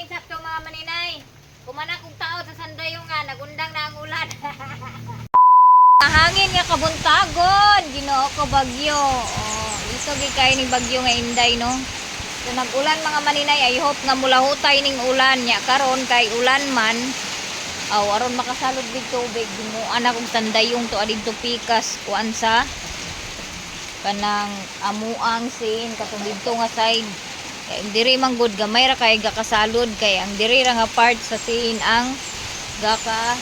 Morning sakto mga maninay. Kumanak kong tao sa sandayong nga, nagundang na ang ulan. Hangin nga kabuntagon, Ginoo ko bagyo. Oh, ito gikay ni bagyo nga inday no. So nag-ulan mga maninay, I hope nga mulahutay ning ulan nya karon kay ulan man. Aw aron makasalod dig tubig gimuan akong sandayong to adto pikas kuan sa kanang amuang sin katong didto nga side. Kay diri man good gamay ra kay gakasalod kay ang diri ra nga part sa sin ang gaka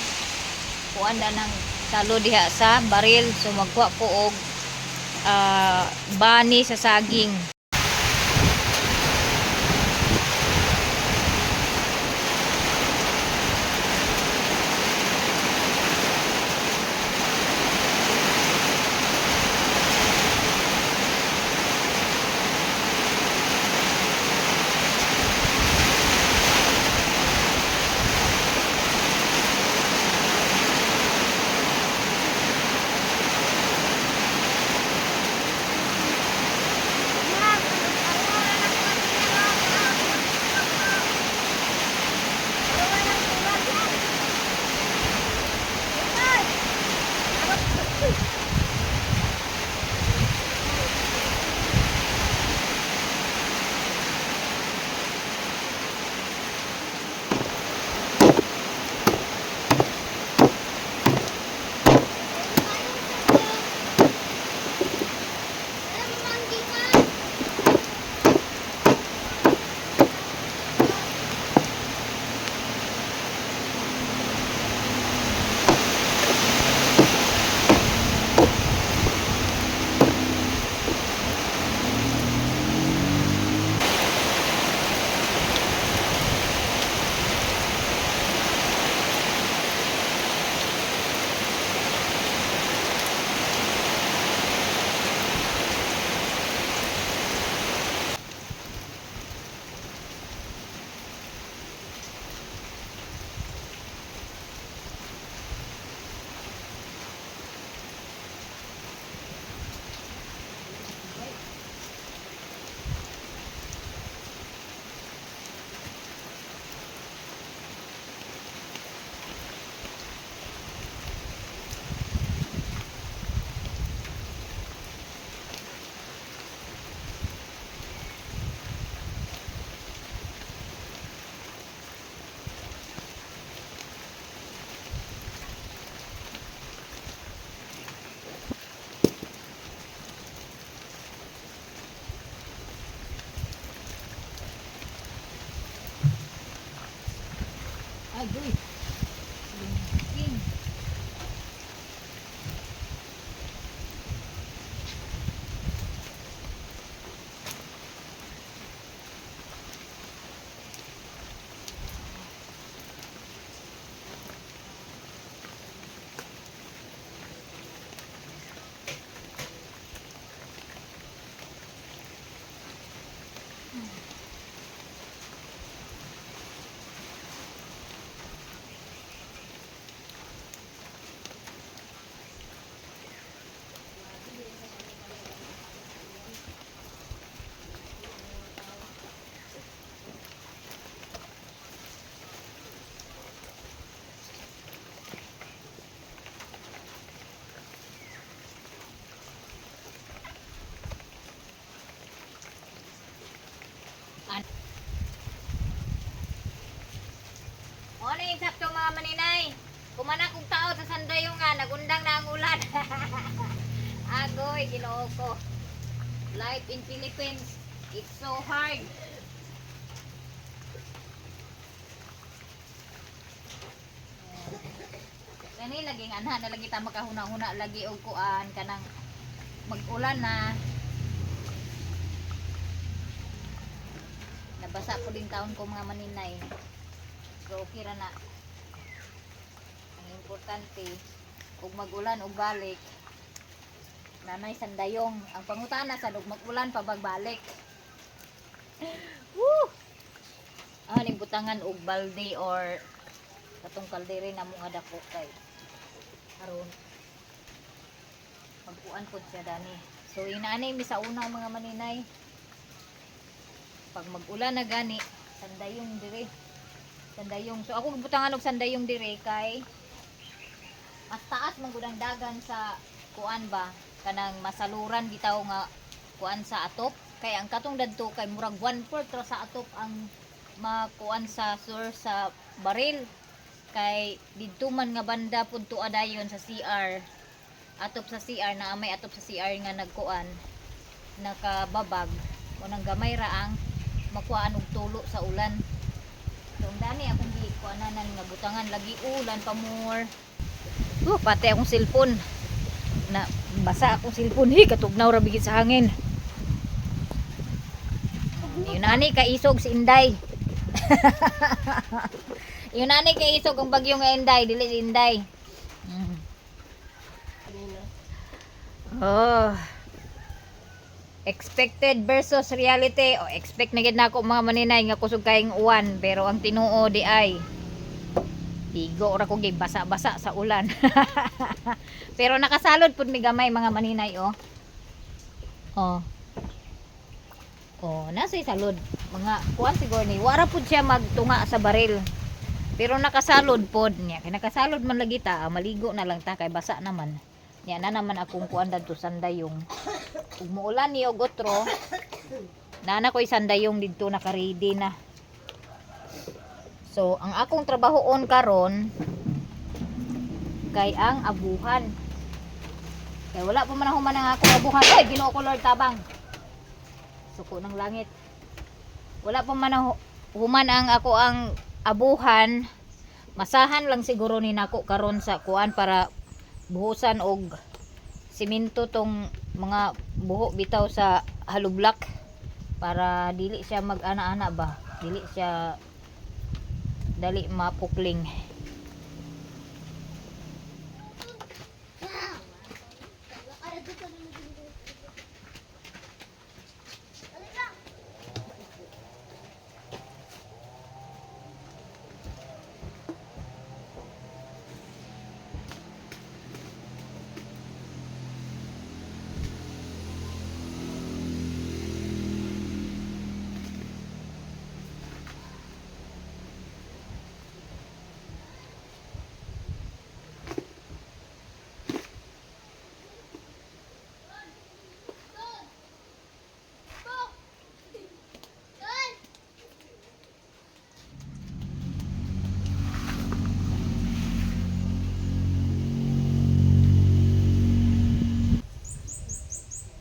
kuan na ng salo diha sa baril, so magkuha ko og bani sa saging. Agoy. King. Morning sakto mga maninay. Kumanak kong tao sa sandayong nga, nagundang na ang ulan. Agoy, Ginoo ko. Life in Philippines, it's so hard. Kani laging anha na lagi ta makahuna-huna lagi og kuan kanang mag-ulan na. Nabasa ko din taon ko mga maninay. So okay ra na. Ang importante ug mag-ulan og balik. Nanay sandayong ang pangutana sa ug mag-ulan pa bagbalik. Woo! Ning butangan og balde or katong kaldere na mo nga dako kay aron magkuan pod siya dani. So inaani mi sa una mga maninay. Pag mag-ulan na gani, sandayong dire. Sandayong. So ako butangan og sandayong dire kay mas taas man gud ang dagan sa kuan ba kanang masaluran bitaw nga kuan sa atop kay ang katong dadto kay murag 1/4 ra sa atop ang makuan sa source sa baril kay didto man nga banda pud tuwa dayon sa CR atop sa CR na may atop sa CR nga nagkuan nakababag o nang gamay ra ang makuan og tulo sa ulan. So ang dami akong gikuanan nga butangan lagi ulan pa more. Pati akong cellphone na basa akong cellphone katugnaw ra bigit sa hangin. Yun ani ka isog si Inday. Yun ani ka isog ang bagyo nga Inday, dili si Inday. Oh. Expected versus reality. O expect na gid nako mga maninay nga kusog kayong uwan pero ang tinuo di ay igo ra ko gid basa-basa sa ulan. Pero nakasalod pud mi gamay mga maninay oh. Oh. Oh, nasay salod. Mga kuan siguro ni wara pud siya magtunga sa baril. Pero nakasalod pod niya. Kay nakasalod man lagi ta, maligo na lang ta kay basa naman. Niya na naman akong kuan dadto sandayong. Ug muulan ni og otro. Nana ko'y sandayong didto naka-ready na. So, ang akong trabahoon karon kay ang abuhan. Kay wala pa man human ang akong abuhan. Ay, Ginoo ko Lord tabang. Suko ng langit. Wala pa man human ang ako ang abuhan. Masahan lang siguro ni nako karon sa kuan para buhusan og simento tong mga buho bitaw sa halublak para dili siya mag-ana-ana ba. Dili siya dali mapukling.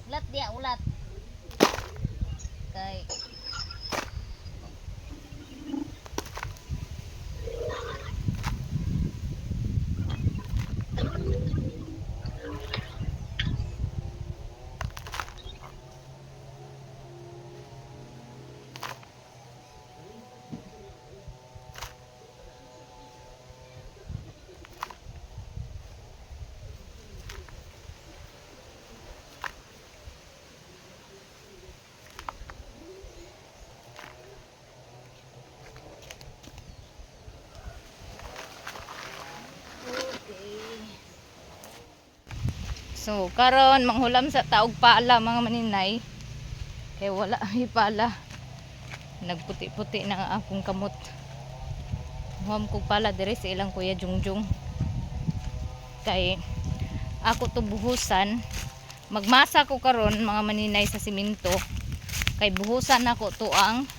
Ulat dia ulat. Kay so karon manghulam sa taog pala mga maninay kay wala mi pala nagputi-puti na ang akong kamot huwam ko pala dire sa ilang kuya Jungjung kay ako to buhusan magmasa ko karon mga maninay sa simento kay buhusan ako to ang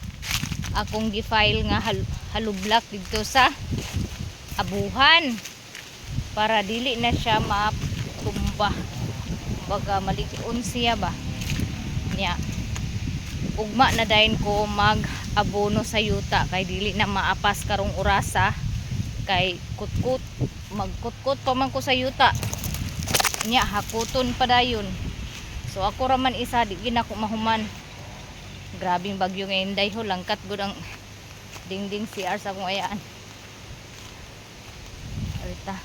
akong gifile nga halublak dito sa abuhan para dili na siya matumba baga malikion siya ba niya ugma na dayon ko mag abono sa yuta kay dili na maapas karong orasa kay kutkut magkutkut pa man ko sa yuta niya hakuton pa dayon so ako raman isa di gina ko mahuman grabing bagyo nga Inday ho langkat gud ang dingding CR sa akong ayaan alita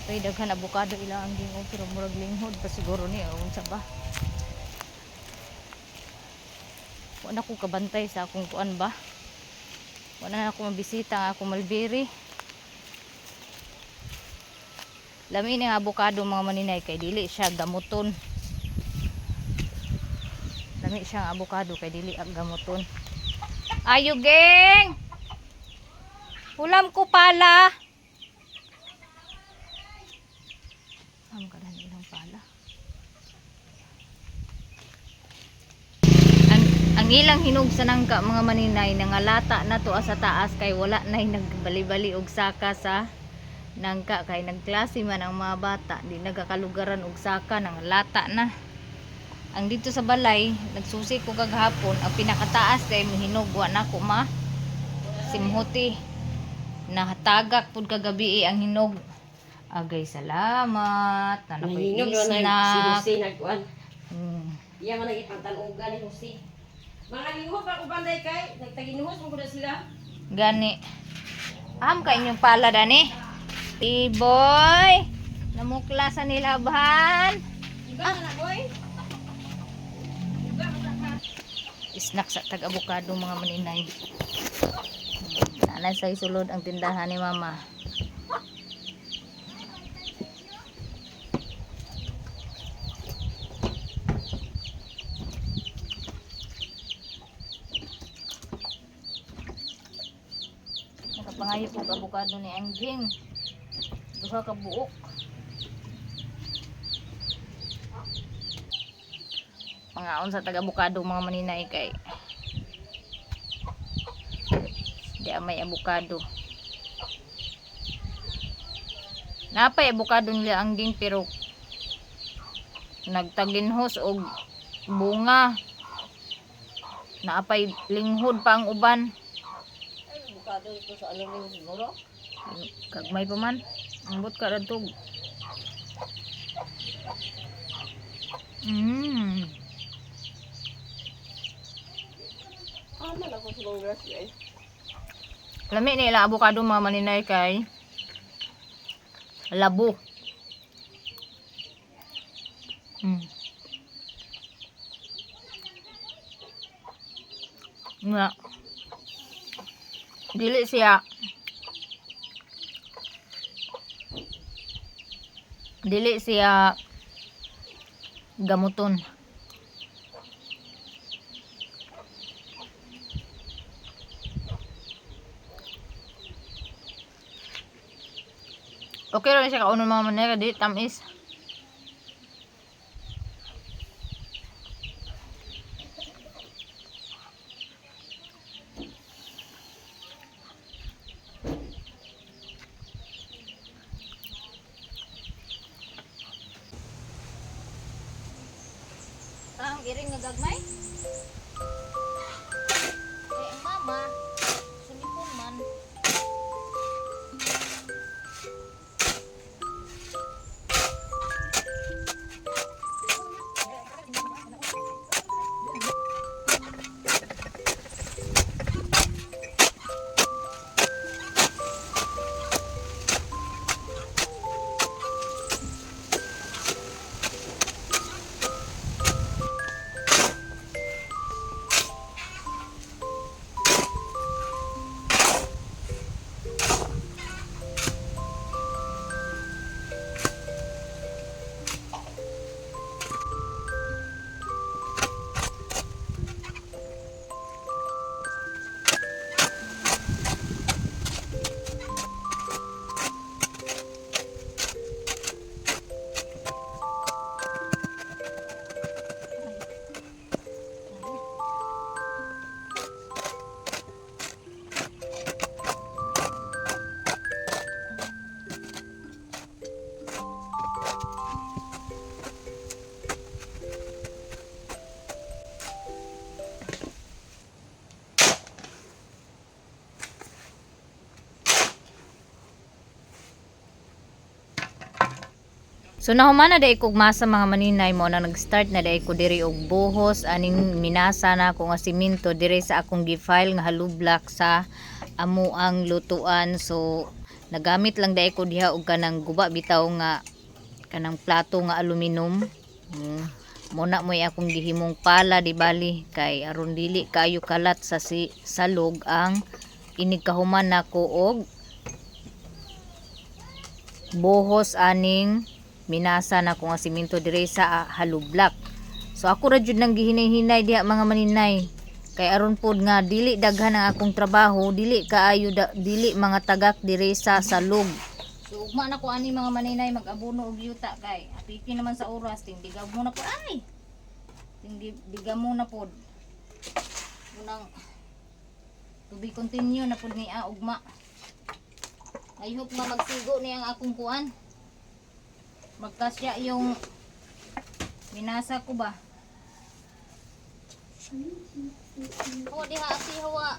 kay daghan avocado ilang gingon pero murag linghod pa siguro ni unsa ba wala ko kabantay sa akong kuan ba wala na ako mabisita ang akong mulberry lami ng avocado mga maninay kay dili siya gamuton lami siyang avocado kay dili ag gamuton Ayo geng. Ulam ko pala. Ang kada ilang pala. Ang ilang hinog sa nangka mga maninay nangalata na to sa taas kay wala nay nagbali-bali og saka sa nangka kay nagklase man ang mga bata di nagakalugaran og saka nangalata na. Ang dito sa balay nagsusi ko kagahapon ang pinakataas kay hinog wa na ko ma simhuti nahatagak pud kagabi ang hinog. Agay salamat na nakoy snack. Si nagkuan. Iya man nagipantanogan ni Jose. Mga linggo pa ubanday kay nagtaginuhos mo gud sila. Gani. Am ka inyong pala dani. Iboy. Namukla sa nilabhan. Iba na boy. Snack sa tag-avocado mga maninay. Nanay sa isulod ang tindahan ni mama. Nakapangayo ko avocado ni Angjing. Duha ka buok. Pangaon sa taga-avocado mga maninay kay di may avocado. Napay avocado nila Angjing pero nagtaginhos og bunga. Naapay linghod pa ang uban. Avocado ito sa alumin siguro. Kagmay pa man. Ambot ka radtog. Man ako sa mga grass guys. Lami nila avocado mga maninay kay labo. Nga. Dili siya gamuton. Okay rin siya kaunon mga manera di tamis. Ang iring nga gagmay? Kaya ang mama, sunipon man. So nahuman na day kog masa mga maninay mo na nag-start na day ko diri og buhos aning minasa na ko nga simento diri sa akong gifile nga hollow block sa amuang lutuan. So nagamit lang day ko diha og kanang guba bitaw nga kanang plato nga aluminum. Muna mo akong gihimong pala di bali kay aron dili kayo kalat sa salog ang inig kahuman nako og buhos aning minasa na ko nga simento dire sa hollow block. So ako ra jud nang gihinay-hinay diha mga maninay Kay aron pod nga dili daghan ang akong trabaho, dili kaayo dili mga tagak diri sa salog. So ugma na ko ani mga maninay mag-abono og yuta kay apiki naman sa oras tindigaw mo na pod ay. Tindigaw mo na pod. Unang to be continue na pod ni ugma. I hope nga magsigo ni ang akong kuan. Magkasya yung minasa ko ba? Oh, diha ati hawa.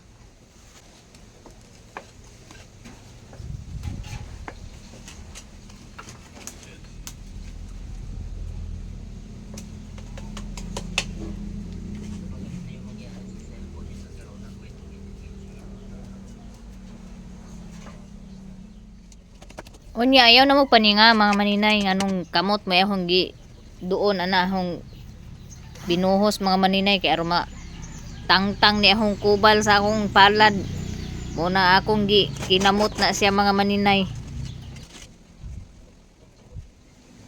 Unya ayaw na mo paninga mga maninay nganong kamot may akong gi doon ana akong binuhos mga maninay kay aroma tangtang ni akong kubal sa akong palad muna akong gi kinamot na siya mga maninay.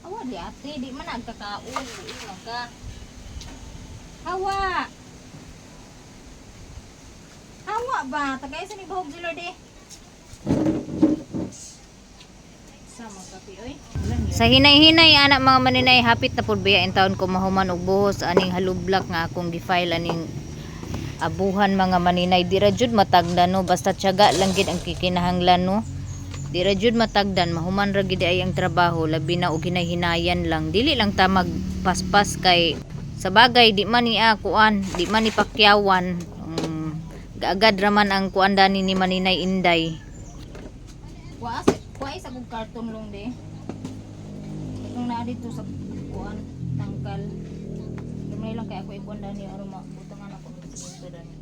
Awa di ate di man nagkakaon ilang ka. Hawa. Hawa ba tagay sa ni bahog dilo di. Sa hinay-hinay anak mga maninay hapit na pud biya in taon ko mahuman og buhos aning halublak nga akong gi-file aning abuhan mga maninay dira jud matagdan no basta tiyaga lang gid ang kikinahanglan no dira jud matagdan mahuman ra gid ay ang trabaho labi na og hinay-hinayan lang dili lang ta magpaspas kay sa bagay di man ni kuan di man ni pakyawan gaagad raman ang kuan dani ni maninay Inday. Kuha isa kong karton long de. Itong naa dito sa kuan tangkal. Gamay lang kay ako ikuan dani aron mabutangan ako dito dani.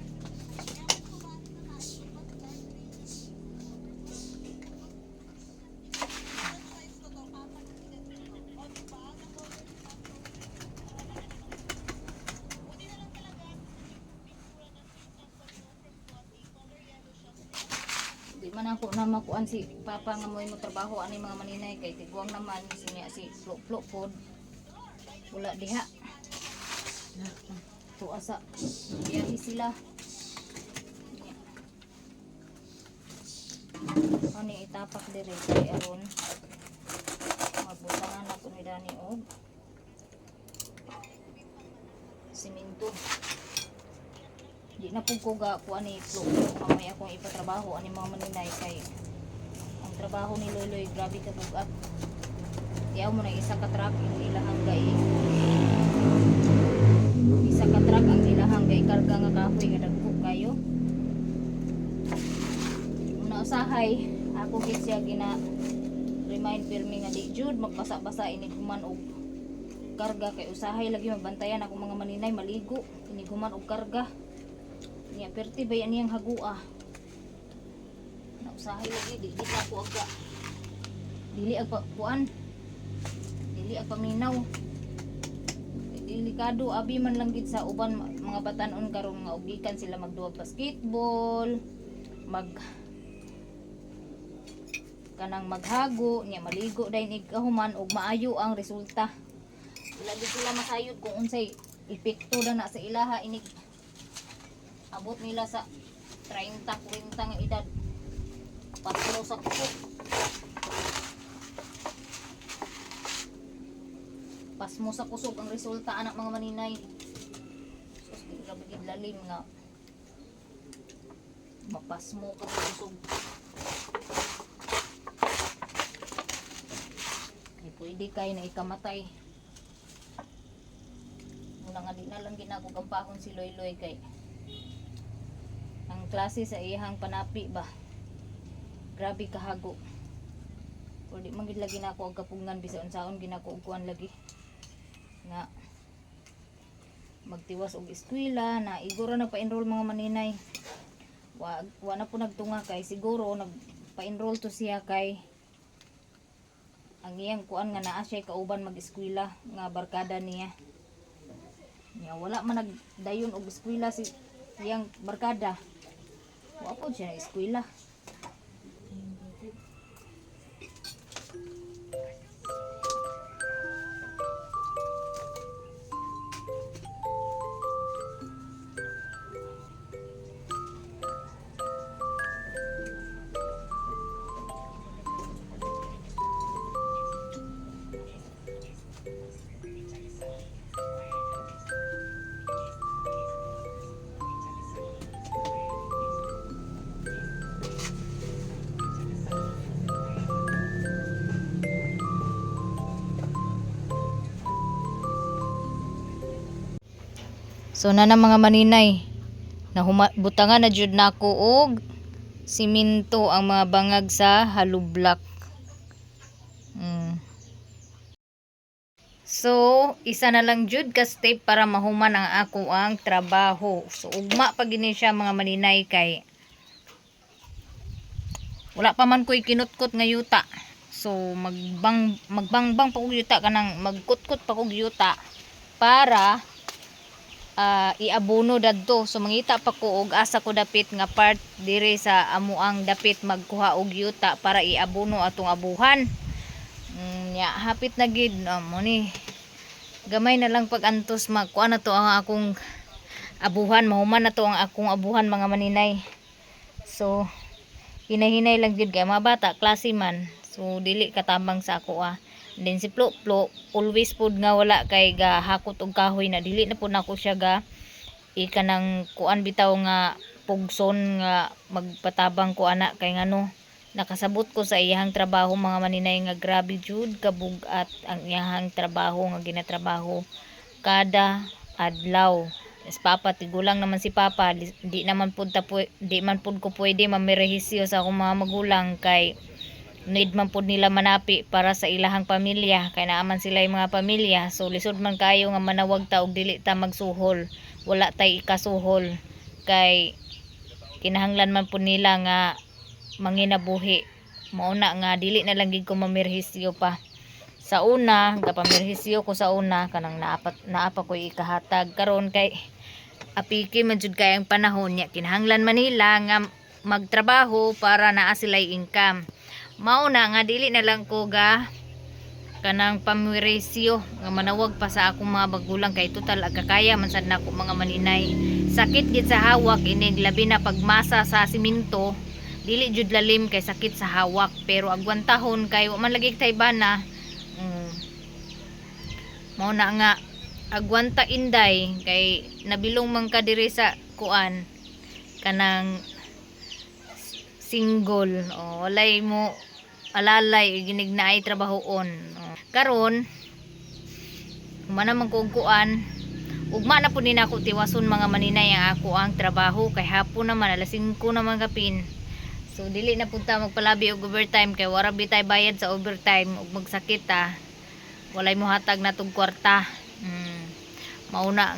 Di man ako na makuan si papa nga mo trabaho ani mga maninay kay tiguang naman sinya si flop pod wala diha to asa biyahe sila ani itapak dire kay aron magbutangan ako ni dani og simento. Di na po ko ga kuan ni flop mamay akong ipatrabaho ani mga maninay kay ang trabaho ni Loyloy grabe ka bugat. Diyaw mo na isa ka truck ang ilahang gay isa ka truck ang ilahang gay karga nga kahoy nga dagko kayo. Una usahay ako gid siya gina remind pirmi nga di jud magpasa-basa ini human og karga kay usahay lagi mabantayan ako mga maninay maligo ini human og karga. Niya perti ba yan niyang hagua. Nausahay lagi di ako aga. Dili ag kuan. Dili ag paminaw. Delikado abi man lang gid sa uban mga batan-on karon nga ugikan sila magduwa basketball, kanang maghago, niya maligo dayon ikahuman og maayo ang resulta. Wala gid sila masayod kung unsay epekto na sa ilaha inig abot nila sa 30, 40 nga edad pasmo sa kusog pasmo sa kusog ang resulta anak mga maninay. Sus grabe gid lalim nga mapasmo ka sa kusog ay pwede kay na ikamatay. Muna nga di na lang ginako gampahon si Loyloy kay ang klase sa iyang panapi ba grabe kahago o di man gid lagi na ako og kapungan bisan unsaon ginako og kuan lagi nga magtiwas og eskwela na iguro na pa-enroll mga maninay wa na po nagtunga kay siguro nagpa-enroll to siya kay ang iyang kuan nga naa siya kauban mag-eskwela nga barkada niya wala man nagdayon og eskwela si iyang barkada. Wa po siya na eskwela. So na mga maninay, butangan na jud nako og siminto ang mga bangag sa hollow block. So isa na lang jud ka step para mahuman ang ako ang trabaho. So ugma pa gini siya mga maninay, kay wala pa man ko'y kinutkot nga yuta. So magbangbang pa kog yuta, kanang magkutkot pa kog yuta para iabono dadto. So mangita pa ko og asa ko dapit nga part dire sa amuang dapit magkuha og yuta para iabono atong abuhan. Hapit na gid mo ni. Gamay na lang pag antos magkuha na to ang akong abuhan, mahuman na to ang akong abuhan mga maninay. So hinahinay lang gid kay mga bata klase man. So dili katabang sa ako And then si Plo always pud nga wala kay ga hakot og kahoy na dili na pud nako siya ga ikanang kuan bitaw nga pugson nga magpatabang ko ana kay ngano nakasabot ko sa iyang trabaho mga maninay nga grabe jud kabugat ang iyang trabaho nga ginatrabaho kada adlaw. Papa tigulang naman si Papa, di man pud ko pwede mamirehisyo sa akong mga magulang kay need man pud nila manapi para sa ilahang pamilya kay naaman sila yung mga pamilya. So lisod man kayo nga manawag ta og dili ta magsuhol, wala tay ikasuhol kay kinahanglan man pud nila nga manginabuhi. Mauna nga dili na lang gid ko mamirhisyo pa. Sa una gapamirhisyo ko sa una kanang naapa ko ikahatag karon kay apiki man jud kay ang panahon niya, kinahanglan man nila nga magtrabaho para naa sila'y income. Mauna nga dili na lang ko ga kanang pamiresyo nga manawag pa sa akong mga bagulang kay total agkakaya man sad nako mga maninay. Sakit gid sa hawak inig labi na pagmasa sa siminto, dili jud lalim kay sakit sa hawak pero agwantahon kay wa man lagi tay bana. Mauna nga agwanta inday kay nabilong man ka diri sa kuan kanang single walay mo alalay ginig na ay trabahoon. Karon humana man ko og kuan ugma na pud ni nako tiwason mga maninay ang ako ang trabaho kay hapon naman alas 5 naman kapin. So dili na pud ta magpalabi og overtime kay wara bitay bayad sa overtime ug magsakit walay mo hatag na tog kwarta. Mauna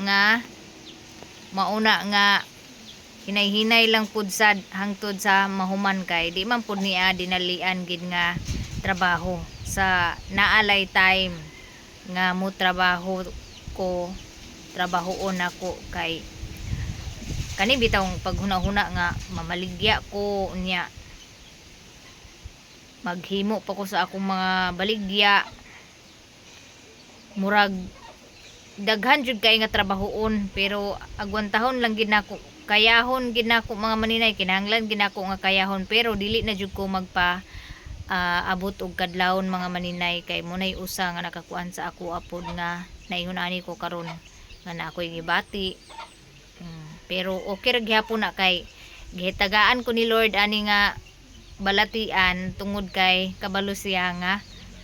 nga hinay-hinay lang pud sad hangtod sa mahuman kay di man pud niya dinalian gid nga trabaho sa naalay time nga mo trabahoon ako kay kani bitawng paghuna-huna nga mamaligya ko niya maghimo pa ko sa akong mga baligya murag daghan jud kay nga trabahoon pero agwantahon lang gid nako kayahon gid nako mga maninay, kinahanglan gid nako nga kayahon pero dili na jud ko magpa abot og kadlawon mga maninay kay munay usa nga nakakuan sa ako apod nga naingon ani ko karon nga na ako'y gibati. Pero okay ra gyapon na kay gihitagaan ko ni Lord ani nga balatian tungod kay kabalo siya nga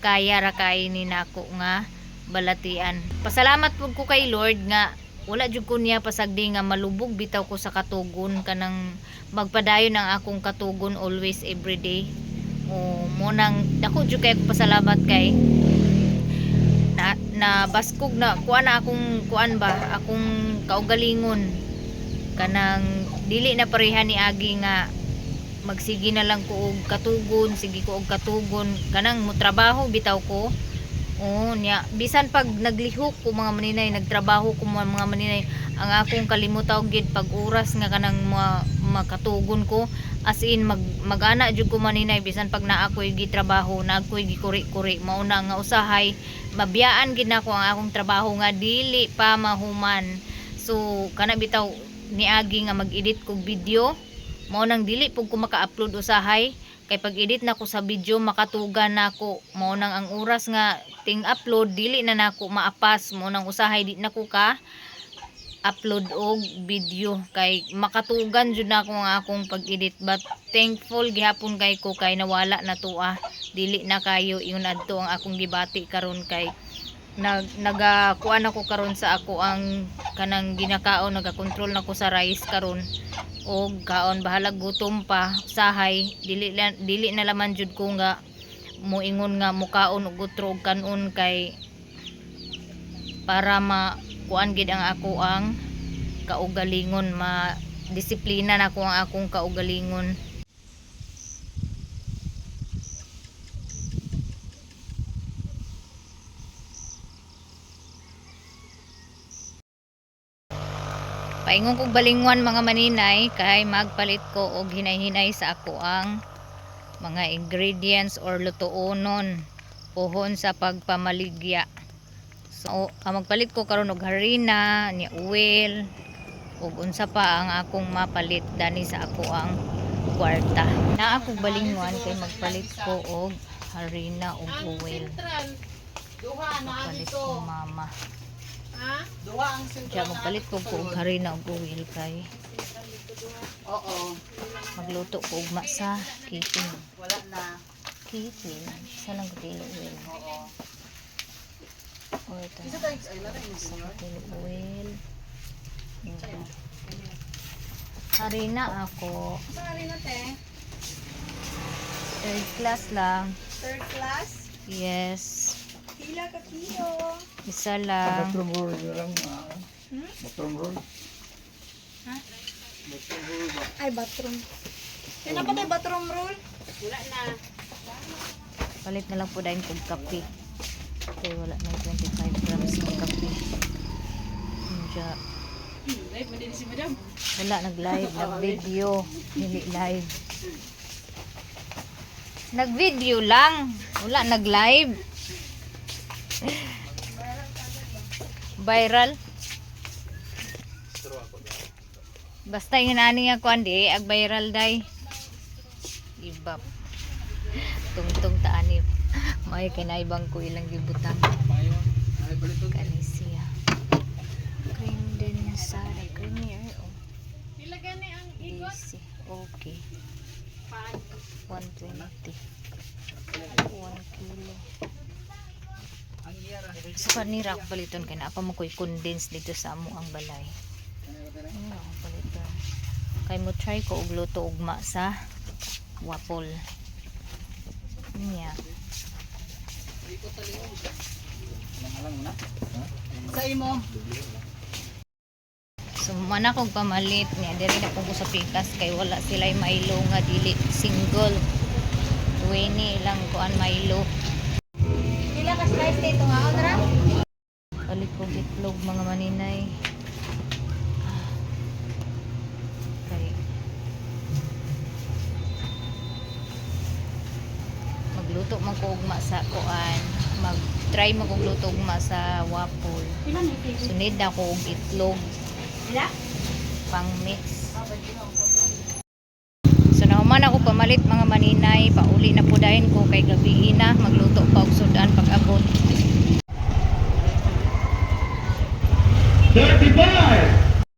kaya ra kay ni nako nga balatian. Pasalamat pud ko kay Lord nga wala jud ko niya pasagdi nga malubog bitaw ko sa katugon kanang magpadayon ang akong katugon always everyday. Mo nang dako jud kay pasalamat kay na baskog na kuan na akong kuan ba akong kaugalingon kanang dili na pareha ni agi nga magsige na lang ko og katugon, sige ko og katugon kanang mo trabaho bitaw ko. Nya bisan pag naglihok ko mga maninay, nagtrabaho ko mga maninay, ang akong kalimutaw gid pag oras nga kanang makatugon ko as in magana jud ko maninay bisan pag naa ko'y gitrabaho na ako'y gikuri-kuri mauna nga usahay mabiyaan gid nako ang akong trabaho nga dili pa mahuman. So kana bitaw niagi nga mag-edit kog video mao nang dili pug ko maka-upload usahay kay pag edit nako sa video makatugan nako mao nang ang oras nga ting upload dili na nako maapas mao nang usahay di nako ka upload og video kay makatugan jud nako nga akong pag-edit. But thankful gihapon kay ko kay nawala na to dili na kayo iyon adto ang akong gibati karon kay nagakuan ako karon sa ako ang kanang ginakaon, nagakontrol nako sa rice karon og kaon bahalag gutom pa usahay dili na laman jud ko nga moingon nga mukaon og utro og kanon kay para kuan gid ang ako ang kaugalingon, ma disiplina na ko ang akong kaugalingon. Paingon kog balingwan mga maninay kay magpalit ko og hinay-hinay sa ako ang mga ingredients or lutoonon pohon sa pagpamaligya. So magpalit ko karon og harina, ni oil ug unsa pa ang akong mapalit dani sa ako ang kwarta. Na ako balingwan kay magpalit ko og harina ug oil. Magpalit ko mama. Kaya magpalit ko og harina ug oil kay magluto ko ugma sa kitchen. Wala na. Kitchen? Saan ang katilo oil? O ito. Sa katilo oil. Harina ako. Saan na te? Third class lang. Third class? Yes. Pila ka kilo? Isa lang. Bathroom roll lang. Bathroom roll. Ha? Bathroom roll ba? Ay, bathroom. Kaya pa tayo bathroom roll? Wala na. Palit na lang po dahil kong kape. Kaya wala na 25 grams ng kape. Diya. Live mo din si madam. Wala, nag-live, nag-video. Hindi live. Nag-video lang. Wala, nag-live. Viral. Basta yung nani nga kuan di, ag viral day. Ibap. Tungtong taanip. May kinaibang ko ilang gibutan. Kani siya. Cream din sa creamier. Oh. Ilagay ni ang igot. Easy. Okay. 120. 1 kilo. So kanira ako paliton kay na pa mo koy condense dito sa amo ang balay. Ano ako paliton. Kay mo try ko og luto ugma sa waffle. Niya. Sa imo? So man akong pamalit niya diri na ko sa pikas kay wala sila'y Milo nga dili single. 20 lang kuan Milo. Pila ka slice dito nga, Ondra? Palit ko itlog mga maninay. Okay. Magluto man ko ugma sa kuan. Mag-try man kog luto ugma sa waffle. Pila ni kilo? Sunod na ko og itlog Pila? pang mix. So nahuman ako pamalit mga maninay, pauli na po dahin ko kay gabi na magluto pa og sudan pag abot. 35!